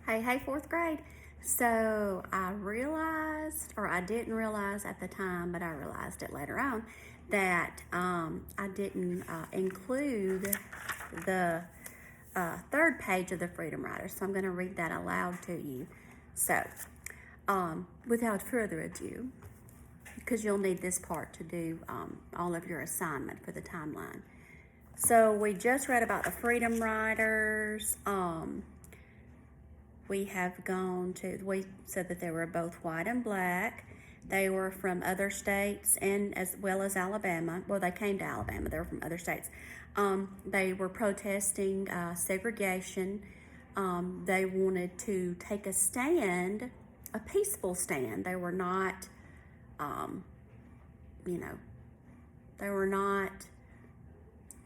Hey, fourth grade. So I realized, or I didn't realize at the time, but I realized it later on, that I didn't include the third page of the Freedom Riders. So I'm going to read that aloud to you. So, without further ado, because you'll need this part to do all of your assignment for the timeline. So we just read about the Freedom Riders. We said that they were both white and black. They were from other states and as well as Alabama. Well, they came to Alabama. They were from other states. They were protesting segregation. They wanted to take a stand, a peaceful stand. They were not, they were not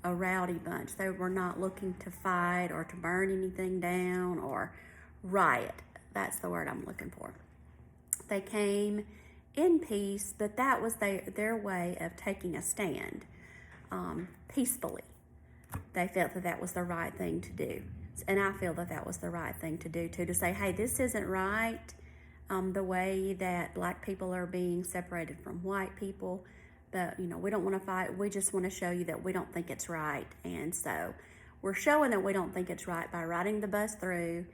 a rowdy bunch. They were not looking to fight or to burn anything down or riot. That's the word I'm looking for. They came in peace, but that was their way of taking a stand peacefully. They felt that that was the right thing to do. And I feel that that was the right thing to do too, to say, hey, this isn't right. The way that black people are being separated from white people, but we don't want to fight. We just want to show you that we don't think it's right. And so we're showing that we don't think it's right by riding the bus through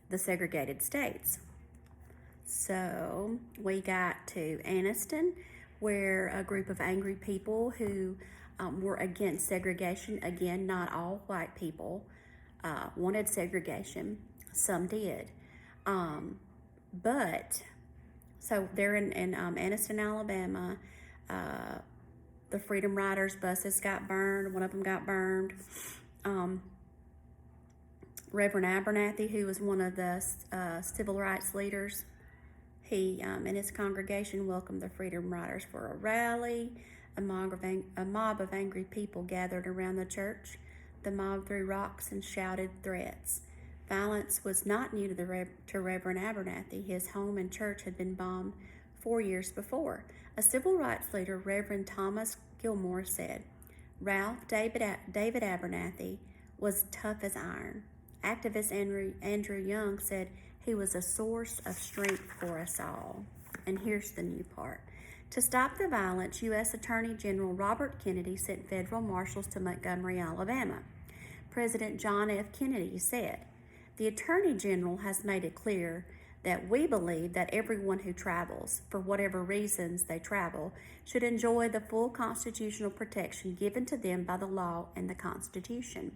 the segregated states. So we got to Anniston, where a group of angry people who were against segregation, again, not all white people wanted segregation. Some did. But so they're in Anniston, Alabama. The Freedom Riders buses got burned. One of them got burned. Reverend Abernathy, who was one of the civil rights leaders, he and his congregation welcomed the Freedom Riders for a rally. A mob of angry people gathered around the church. The mob threw rocks and shouted threats. Violence was not new to Reverend Abernathy. His home and church had been bombed 4 years before. A civil rights leader, Reverend Thomas Gilmore, said, Ralph David Abernathy was tough as iron. Activist Andrew Young said he was a source of strength for us all. And here's the new part. To stop the violence, U.S. Attorney General Robert Kennedy sent federal marshals to Montgomery, Alabama. President John F. Kennedy said, the Attorney General has made it clear that we believe that everyone who travels, for whatever reasons they travel, should enjoy the full constitutional protection given to them by the law and the Constitution.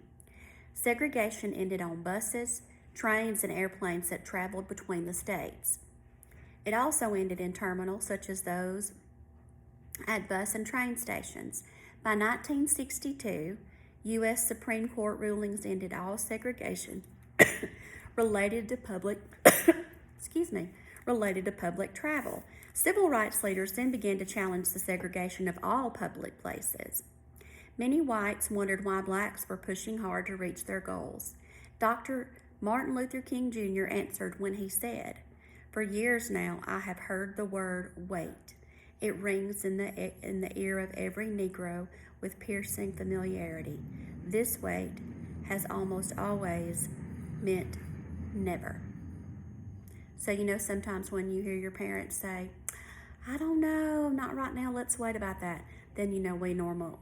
Segregation ended on buses, trains, and airplanes that traveled between the states. It also ended in terminals such as those at bus and train stations. By 1962, U.S. Supreme Court rulings ended all segregation related to public travel. Civil rights leaders then began to challenge the segregation of all public places. Many whites wondered why blacks were pushing hard to reach their goals. Dr. Martin Luther King Jr. answered when he said, for years now I have heard the word wait. It rings in the ear of every Negro with piercing familiarity. This wait has almost always meant never. So sometimes when you hear your parents say, I don't know, not right now, let's wait about that, then we know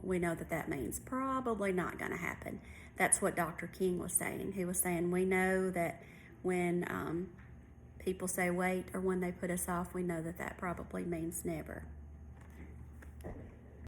that means probably not going to happen. That's what Dr. King was saying. He was saying we know that when people say wait or when they put us off, we know that probably means never.